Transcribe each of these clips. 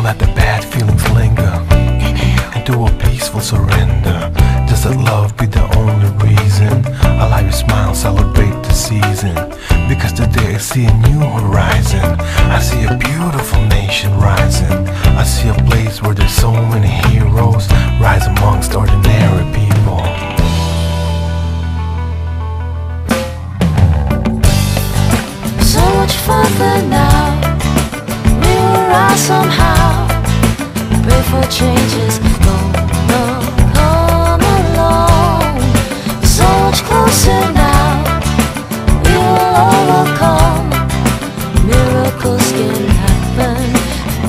Don't let the bad feelings linger. Into a peaceful surrender. Just let love be the only reason. Allow your smile, celebrate the season. Because today I see a new horizon. I see a beautiful nation rising. I see a place where there's so many heroes rise amongst ordinary people. So much further now. We will rise somehow. Pray for changes. Come along. So much closer now. We will overcome. Miracles can happen.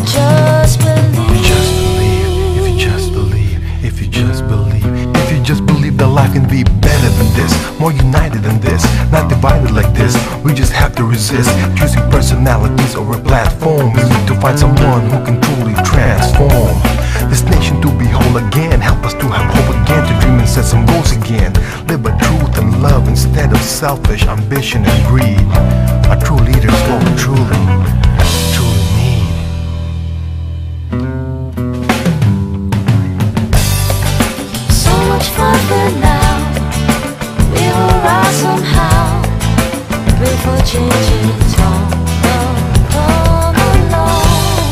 Just believe. If you just believe, if you just believe, if you just believe that life can be better than this, more united than this, not divided like this. We just have to resist choosing personalities over platforms. We need to find someone who can truly transform this nation to be whole again. Help us to have hope again, to dream and set some goals again. Live by truth and love instead of selfish ambition and greed. Our true leaders what we truly need. So much further now. We will rise somehow. Pray for changes. Come along.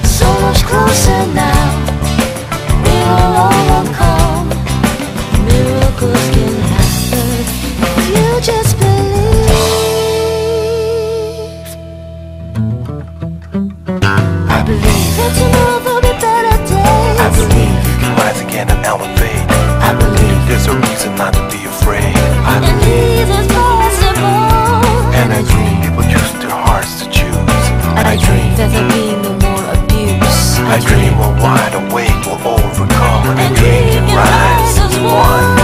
So much closer now. We will overcome. Miracles can happen if you just believe. I believe that tomorrow will be better days. I believe you can rise again and elevate. I believe there's a reason not to be afraid. I believe it's possible. And I dream people use their hearts to choose. I dream that there'll be no more abuse. I dream we're wide awake, we'll overcome. And we can rise as one.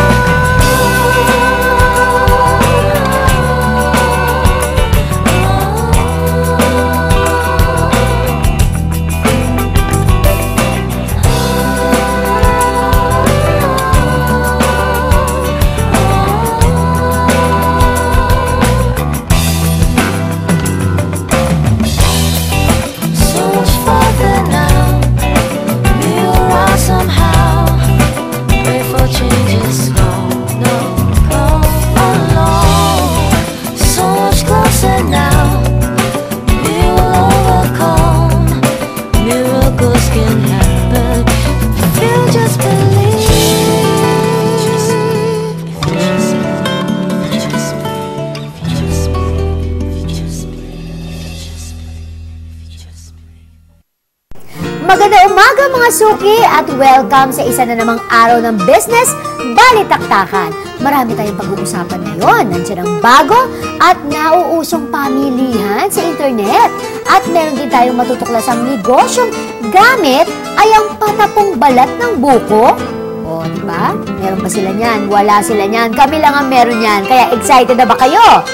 Magandang umaga mga suki at welcome sa isa na namang araw ng business balitaktakan. Marami tayong pag-uusapan ngayon. Nandiyan ang bago at nauusong pamilihan sa internet. At meron din tayong matutuklasang negosyong gamit ay ang patapong balat ng buko. O, di ba? Meron pa sila niyan. Wala sila niyan. Kami lang ang meron niyan. Kaya excited na ba kayo?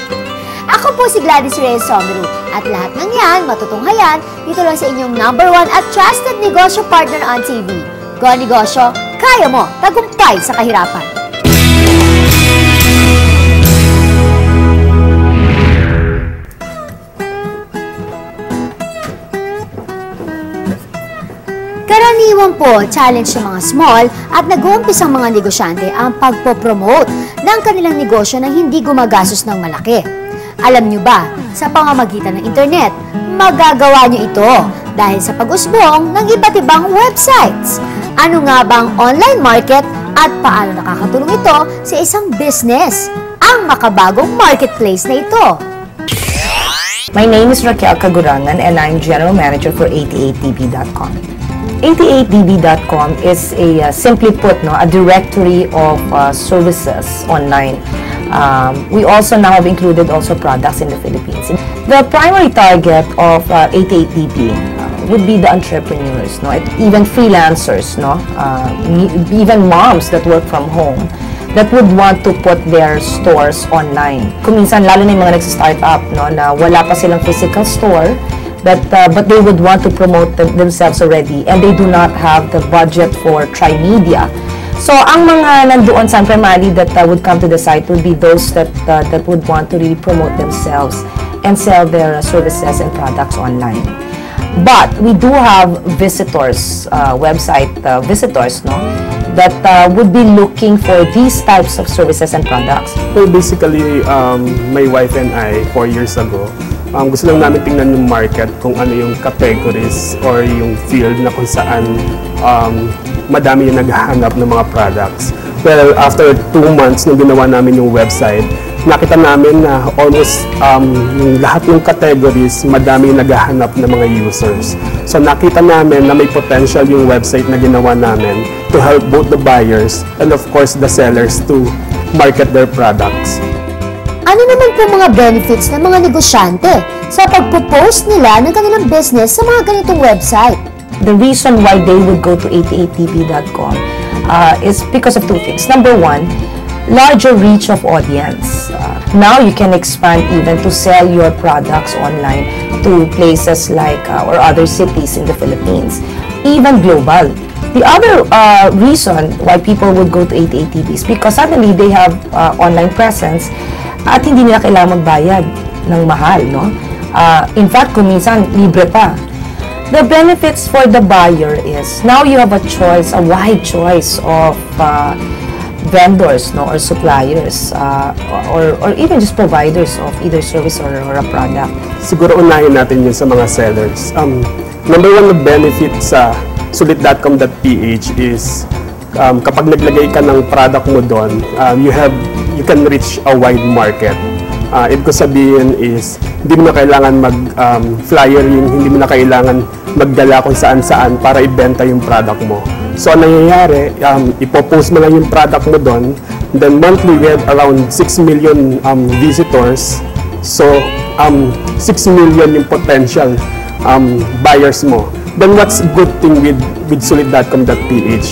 Ako po si Gladys Reyes Somero at lahat ng yan matutunghayan dito lang sa inyong #1 at trusted negosyo partner on TV. Go Negosyo, kaya mo, tagumpay sa kahirapan. Karaniwan po, challenge ng mga small at nag-uumpisang mga negosyante ang pagpopromote ng kanilang negosyo na hindi gumagastos ng malaki. Alam nyo ba, sa pamamagitan ng internet, magagawa nyo ito dahil sa pag-usbong ng iba't ibang websites. Ano nga bang online market at paano nakakatulong ito sa isang business? Ang makabagong marketplace na ito. My name is Raquel Cagurangan and I'm General Manager for 88db.com. 88db.com is simply put, a directory of services online. We also now have included also products in the Philippines. The primary target of 88db would be the entrepreneurs, even freelancers, even moms that work from home that would want to put their stores online. Kung minsan, lalo na yung mga nagsa-start up, na wala pa silang physical store, but they would want to promote themselves already and they do not have the budget for Trimedia. So, ang mga nandoon sa primarily that would come to the site would be those that would want to really promote themselves and sell their services and products online. But we do have visitors, website visitors, no, that would be looking for these types of services and products. Well, basically, my wife and I, 4 years ago, gusto lang namin tingnan yung market, kung ano yung categories or yung field na kung saan madami yung naghahanap ng mga products. Well, after 2 months nung ginawa namin yung website, nakita namin na almost yung lahat ng categories, madami yung naghahanap ng mga users. So nakita namin na may potential yung website na ginawa namin to help both the buyers and of course the sellers to market their products. Ano naman po mga benefits ng mga negosyante sa pagpo-post nila ng kanilang business sa mga ganitong website? The reason why they would go to 88tv.com is because of 2 things. Number 1, larger reach of audience. Now you can expand even to sell your products online to places like or other cities in the Philippines, even global. The other reason why people would go to 88tv is because suddenly they have online presence at hindi nila kailangan magbayad ng mahal, no? In fact, kung minsan libre pa. The benefits for the buyer is now you have a choice, a wide choice of vendors, no, or suppliers, or even just providers of either service or a product. Siguro unahin natin yun sa mga sellers. Number 1 na benefit sa sulit.com.ph is kapag naglagay ka ng product mo doon, you can reach a wide market. Ibig ko sabihin is, hindi mo na kailangan mag-flyering, hindi mo na kailangan magdala kung saan-saan para ibenta yung product mo. So, ang nangyayari, ipopost mo lang yung product mo doon, then monthly we have around 6 million visitors. So, 6 million yung potential buyers mo. Then, what's good thing with sulit.com.ph?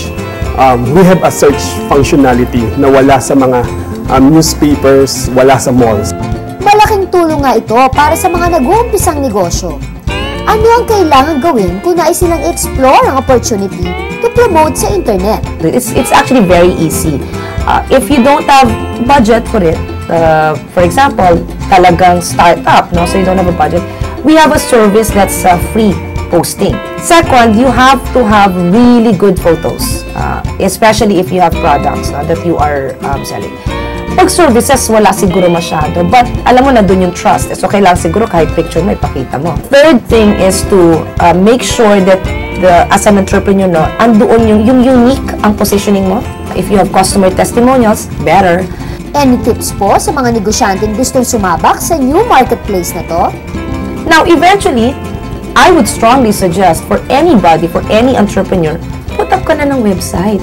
We have a search functionality na wala sa mga newspapers, wala sa malls. Malaking tulong nga ito para sa mga nag-uumpisang negosyo. Ano ang kailangan gawin kung nais silang explore ang opportunity to promote sa internet? It's actually very easy. If you don't have budget for it, for example, talagang startup, no, so you don't have a budget, we have a service that's free posting. Second, you have to have really good photos, especially if you have products that you are selling. Pag services, wala siguro masyado, but alam mo na dun yung trust. So, kailangan siguro kahit picture mo, ipakita mo. Third thing is to make sure that as an entrepreneur, no, andoon yung unique ang positioning mo. If you have customer testimonials, better. Any tips po sa mga negosyanteng gustong sumabak sa new marketplace na to? Now, eventually, I would strongly suggest for anybody, for any entrepreneur, put up ka na ng website.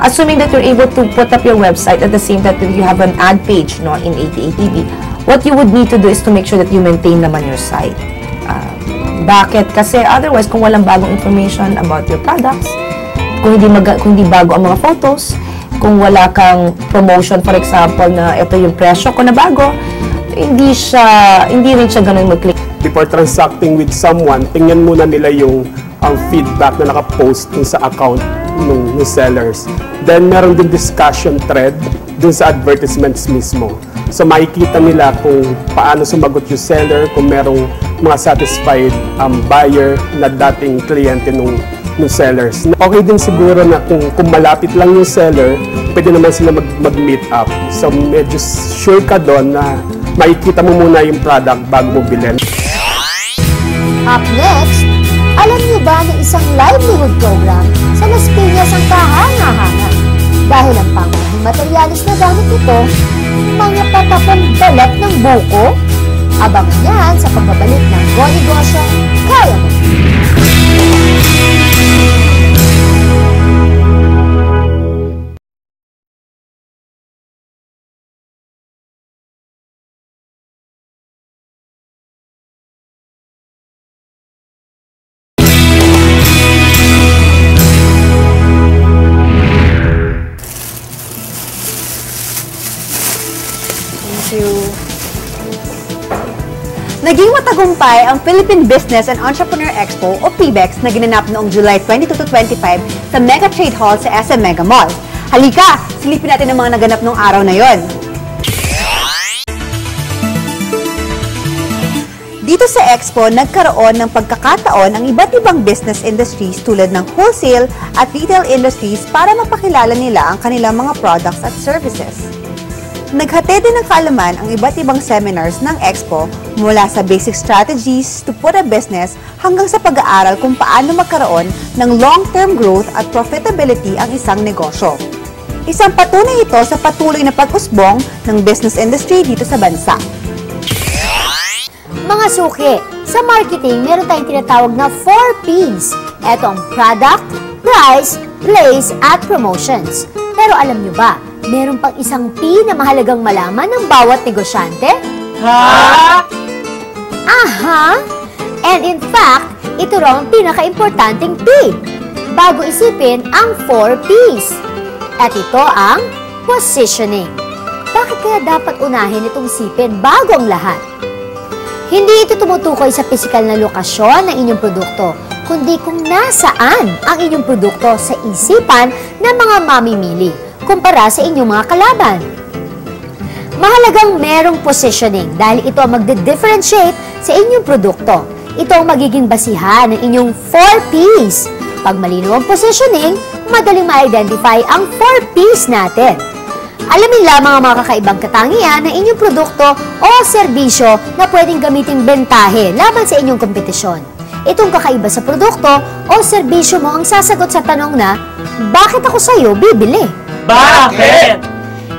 Assuming that you're able to put up your website at the same time that you have an ad page, no, in 88tv, what you would need to do is to make sure that you maintain naman your site. Bakit? Kasi otherwise, kung walang bagong information about your products, kung hindi bago ang mga photos, kung wala kang promotion, for example, na ito yung presyo ko na bago, hindi rin siya ganun mag-click. Before transacting with someone, tingnan muna nila yung feedback na nakapost dun sa account ng sellers. Then, meron din discussion thread dun sa advertisements mismo. So, makikita nila kung paano sumagot yung seller, kung merong mga satisfied buyer na dating kliyente ng sellers. Okay din siguro na kung malapit lang yung seller, pwede naman sila mag-meet up. So, medyo sure ka doon na makikita mo muna yung product bago mo bilhin. Up next, alam niyo ba na isang livelihood program sa Las Piñas ang kahanga-hanga? Dahil ang pangunahing materialis na gamit nito, mga patapang balat ng buko. Abangan yan sa pagbabalik ng Go Negosyo, Kaya Mo! Naging matagumpay ang Philippine Business and Entrepreneur Expo o PBEX na ginanap noong July 22 to 25 sa Mega Trade Hall sa SM Mega Mall. Halika, silipin natin ang mga naganap noong araw na yon. Dito sa Expo, nagkaroon ng pagkakataon ang iba't ibang business industries tulad ng wholesale at retail industries para mapakilala nila ang kanilang mga products at services. Naghatid din ng kaalaman ang iba't ibang seminars ng Expo mula sa basic strategies to put a business hanggang sa pag-aaral kung paano magkaroon ng long-term growth at profitability ang isang negosyo. Isang patunay ito sa patuloy na pag-usbong ng business industry dito sa bansa. Mga suki, sa marketing, meron tayong tinatawag na 4 Ps. Ito ang product, price, place, at promotions. Pero alam nyo ba, meron pang isang P na mahalagang malaman ng bawat negosyante? Ha? Aha! And in fact, ito raw ang pinaka-importanting P. Bago isipin ang 4 Ps. At ito ang positioning. Bakit kaya dapat unahin itong isipin bago ang lahat? Hindi ito tumutukoy sa pisikal na lokasyon ng inyong produkto, kundi kung nasaan ang inyong produkto sa isipan ng mga mamimili kumpara sa inyong mga kalaban. Mahalagang merong positioning dahil ito ang magde-differentiate sa inyong produkto. Ito ang magiging basihan ng inyong 4 Ps. Pag malinaw ang positioning, madaling ma-identify ang 4 Ps natin. Alamin lamang ang mga kakaibang katangian ng inyong produkto o serbisyo na pwedeng gamiting bentahe laban sa inyong kompetisyon. Itong kakaiba sa produkto o serbisyo mo ang sasagot sa tanong na, bakit ako sa'yo bibili? Bakit?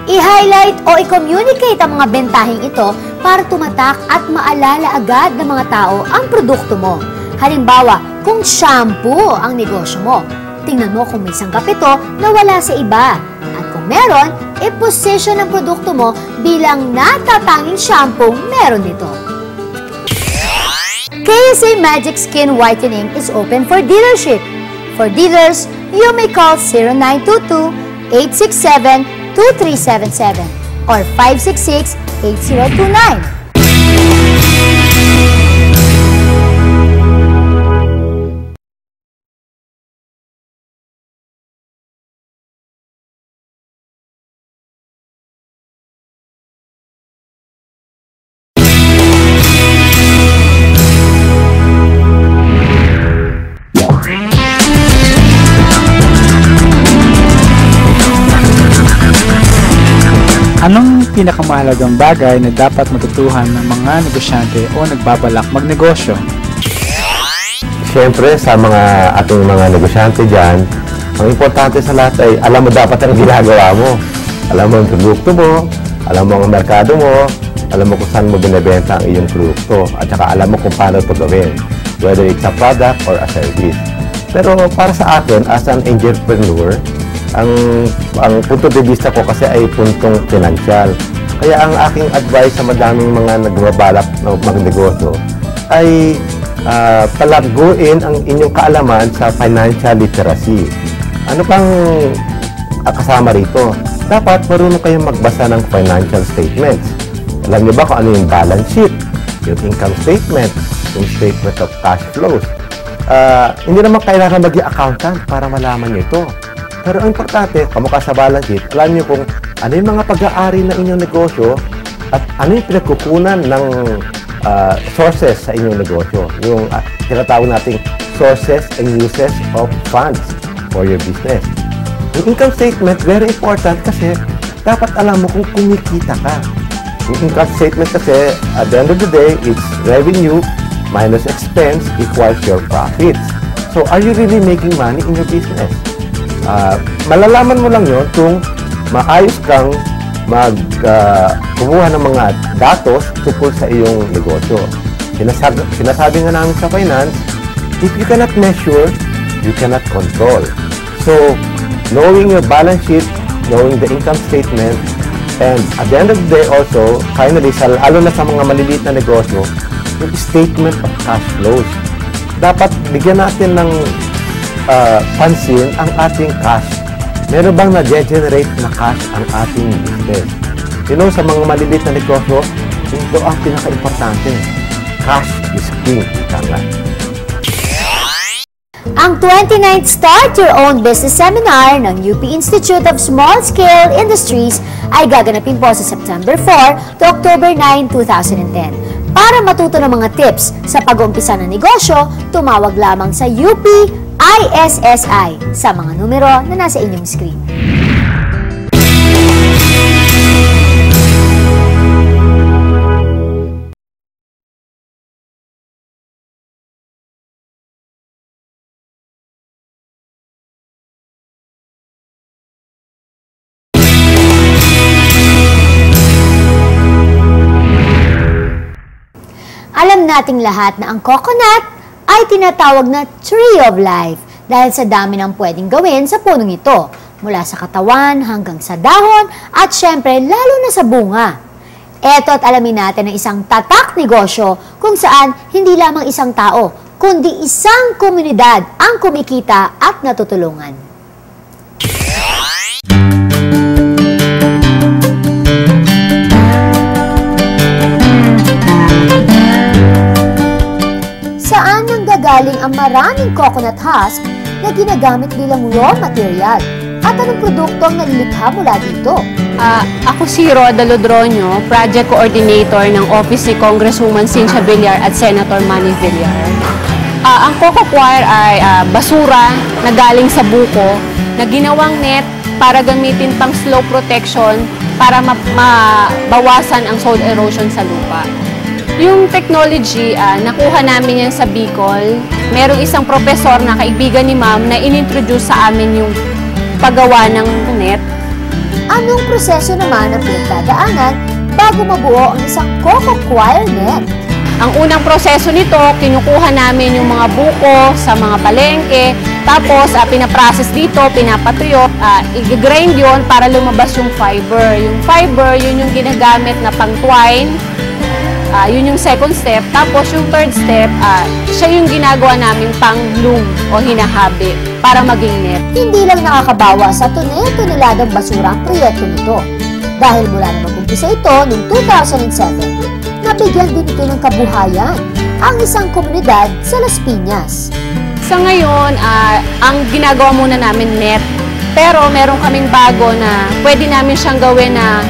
I-highlight o i-communicate ang mga bentaheng ito para tumatak at maalala agad ng mga tao ang produkto mo. Halimbawa, kung shampoo ang negosyo mo, tingnan mo kung may sanggap ito na wala sa iba. At kung meron, i-position ang produkto mo bilang natatanging shampoo meron nito. KSA Magic Skin Whitening is open for dealership. For dealers, you may call 0922-867-2377 or 566-8029. Anong pinakamahalagang bagay na dapat matutuhan ng mga negosyante o nagbabalak magnegosyo? Siyempre, sa mga ating mga negosyante dyan, ang importante sa lahat ay alam mo dapat ang ginagawa mo. Alam mo ang produkto mo, alam mo ang merkado mo, alam mo kung saan mo binibenta ang iyong produkto, at saka alam mo kung paano ito gawin, whether it's a product or a service. Pero para sa akin, as an entrepreneur, ang punto de vista ko kasi ay puntong financial. Kaya ang aking advice sa madaming mga nagbabalak na magnegosyo ay palaguin ang inyong kaalaman sa financial literacy. Ano pang kasama rito? Dapat marunong kayong magbasa ng financial statements. Alam niyo ba kung ano yung balance sheet, yung income statement, yung statement of cash flows? Hindi naman kailangan maging accountant para malaman niyo ito. Pero ang importante, kamukha sa balance sheet, alam niyo kung ano yung mga pag-aari ng inyong negosyo at ano yung pinagkukunan ng sources sa inyong negosyo. Yung tinatawag nating sources and uses of funds for your business. Yung income statement, very important kasi dapat alam mo kung kumikita ka. Yung income statement kasi, at the end of the day, it's revenue minus expense equals your profits. So, are you really making money in your business? Malalaman mo lang yun kung maayos kang kumuha ng mga datos tungkol sa iyong negosyo. Sinasabi nga namin sa finance, if you cannot measure, you cannot control. So, knowing your balance sheet, knowing the income statement, and at the end of the day also, finally, lalo na sa mga maliliit na negosyo, yung statement of cash flows. Dapat bigyan natin ng pansin ang ating cash. Meron bang na-generate na cash ang ating business? You know, sa mga maliliit na negosyo, ito ang pinaka-importante. Cash is king. Tanga. Ang 29th Start Your Own Business Seminar ng UP Institute of Small Scale Industries ay gaganapin po sa September 4 to October 9, 2010. Para matuto ng mga tips sa pag-uumpisa ng negosyo, tumawag lamang sa UP ISSI sa mga numero na nasa inyong screen. Alam nating lahat na ang coconut ay tinatawag na tree of life dahil sa dami ng pwedeng gawin sa punong ito, mula sa katawan hanggang sa dahon at syempre lalo na sa bunga. Eto at alamin natin ang isang tatak negosyo kung saan hindi lamang isang tao, kundi isang komunidad ang kumikita at natutulungan. Saan nanggagaling ang maraming coconut husk na ginagamit bilang raw material? At anong produkto ang nalilikha mula dito? Ako si Roda Lodronio, Project Coordinator ng Office ni Congresswoman Cynthia Villar at Senator Manny Villar. Ang coco coir ay basura na galing sa buko na ginawang net para gamitin pang slope protection para mabawasan ang soil erosion sa lupa. Yung technology, nakuha namin yan sa Bicol. Merong isang professor na kaibigan ni Ma'am na inintroduce sa amin yung paggawa ng net. Anong proseso naman ang pinagdadaanan bago mabuo ang isang coco coir net? Ang unang proseso nito, kinukuha namin yung mga buko sa mga palengke, tapos pinaprocess dito, pinapatuyo, i-grind yun para lumabas yung fiber. Yung fiber, yun yung ginagamit na pang twine. Yun yung second step. Tapos yung third step, siya yung ginagawa namin pang loom o hinahabi para maging net. Hindi lang nakakabawa sa tonel-toneladang basura ang proyekto nito. Dahil mula na mag-umpisa ito noong 2007, nabigyan din ito ng kabuhayan ang isang komunidad sa Las Piñas. Sa ngayon, ang ginagawa muna namin net. Pero meron kaming bago na pwede namin siyang gawin na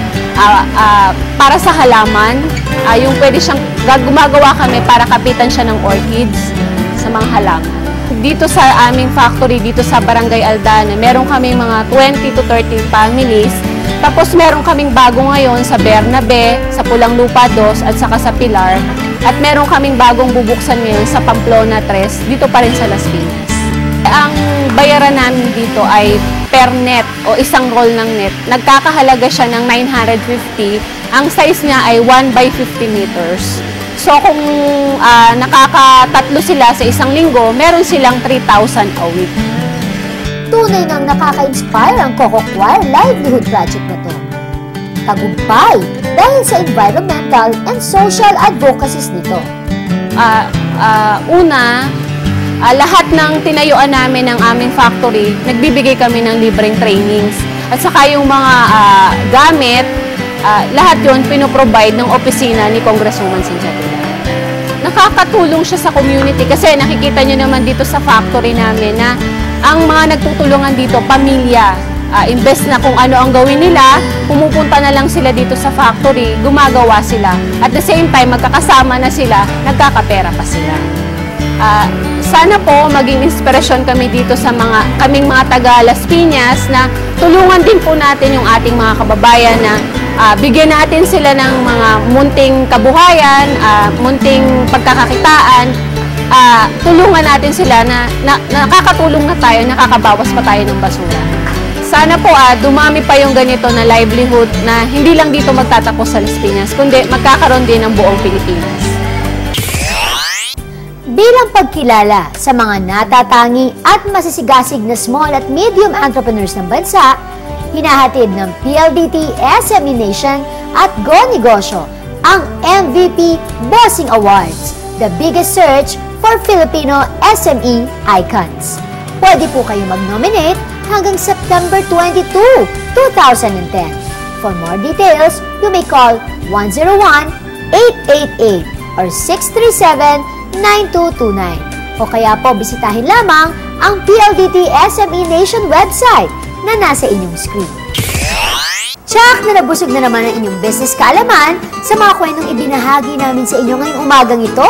para sa halaman. Yung pwede siyang gumagawa kami para kapitan siya ng orchids sa mga halaman. Dito sa aming factory, dito sa Barangay Aldana, meron kaming mga 20 to 30 families. Tapos meron kaming bago ngayon sa Bernabe, sa Pulang Lupa 2 at saka sa Pilar. At meron kaming bagong bubuksan ngayon sa Pamplona 3, dito pa rin sa Las Piñas. Ang bayaran namin dito ay per net o isang roll ng net. Nagkakahalaga siya ng 950. Ang size niya ay 1 by 50 meters. So kung nakakatatlo sila sa isang linggo, meron silang 3,000 a week. Tunay nang nakaka-inspire ang Coco Coir livelihood project na to. Tagumpay dahil sa environmental and social advocacies nito. Lahat ng tinayuan namin ng aming factory, nagbibigay kami ng libreng trainings. At saka yung mga gamit, lahat yun pinoprovide ng opisina ni Congresswoman Cynthia Villar. Nakakatulong siya sa community kasi nakikita nyo naman dito sa factory namin na ang mga nagtutulungan dito, pamilya. Imbes na kung ano ang gawin nila, pumupunta na lang sila dito sa factory, gumagawa sila. At the same time, magkakasama na sila, nagkakapera pa sila. Sana po maging inspirasyon kami dito sa kaming mga taga Las Piñas na tulungan din po natin yung ating mga kababayan na bigyan natin sila ng mga munting kabuhayan, munting pagkakakitaan, tulungan natin sila na nakakatulong na tayo, nakakabawas pa tayo ng basura. Sana po dumami pa yung ganito na livelihood na hindi lang dito magtatapos sa Las Piñas, kundi magkakaroon din ng buong Pilipinas. Bilang pagkilala sa mga natatangi at masisigasig na small at medium entrepreneurs ng bansa, hinahatid ng PLDT SME Nation at Go Negosyo ang MVP Bossing Awards, the biggest search for Filipino SME icons. Pwede po kayo mag-nominate hanggang September 22, 2010. For more details, you may call 101-888 or 637-9229 o kaya po bisitahin lamang ang PLDT SME Nation website na nasa inyong screen. Tsak na nabusog na naman ang inyong business kaalaman sa mga kwentong ibinahagi namin sa inyo ngayong umagang ito.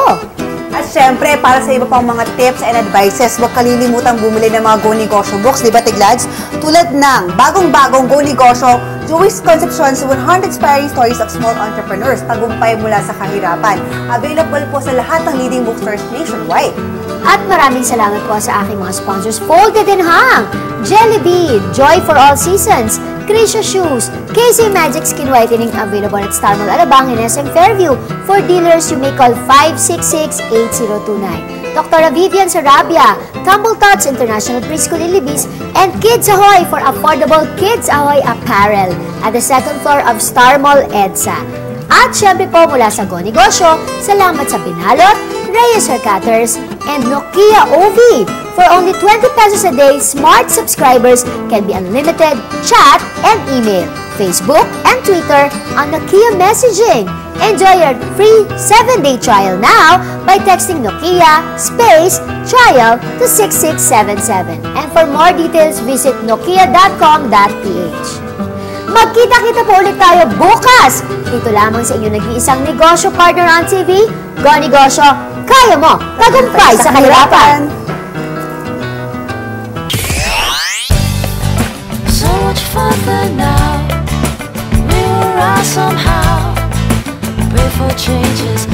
At syempre, para sa iba pang mga tips and advices, huwag kalilimutang bumili ng mga Go Negosyo books, di ba, Tiglads? Tulad ng bagong-bagong Go Negosyo, Joey's Concepcion's 100 Inspiring Stories of Small Entrepreneurs, tagumpay mula sa kahirapan. Available po sa lahat ng leading bookstores nationwide. At maraming salamat po sa aking mga sponsors, Folded and Hang, Jollibee, Joy for All Seasons, Krisha Shoes, KC Magic Skin Whitening, available at Star Mall Alabang in SM Fairview. For dealers, you may call 566-8029. Dr. Vivian Sarabia, Tumble Tots International Preschool in Libis, and Kids Ahoy for affordable Kids Ahoy apparel at the second floor of Star Mall EDSA. At syempre po mula sa Go Negosyo, salamat sa Binalot, Reyes Hair Cutters, and Nokia OV. For only 20 pesos a day, smart subscribers can be unlimited chat and email, Facebook and Twitter on Nokia Messaging. Enjoy your free 7-day trial now by texting Nokia space trial to 6677. And for more details, visit nokia.com.ph. Magkita-kita po ulit tayo bukas! Dito lamang sa inyo nag-iisang negosyo partner on TV, Go Negosyo, kaya mo, tagumpay sa kahirapan! So much further now. We will rise somehow. Pray for changes.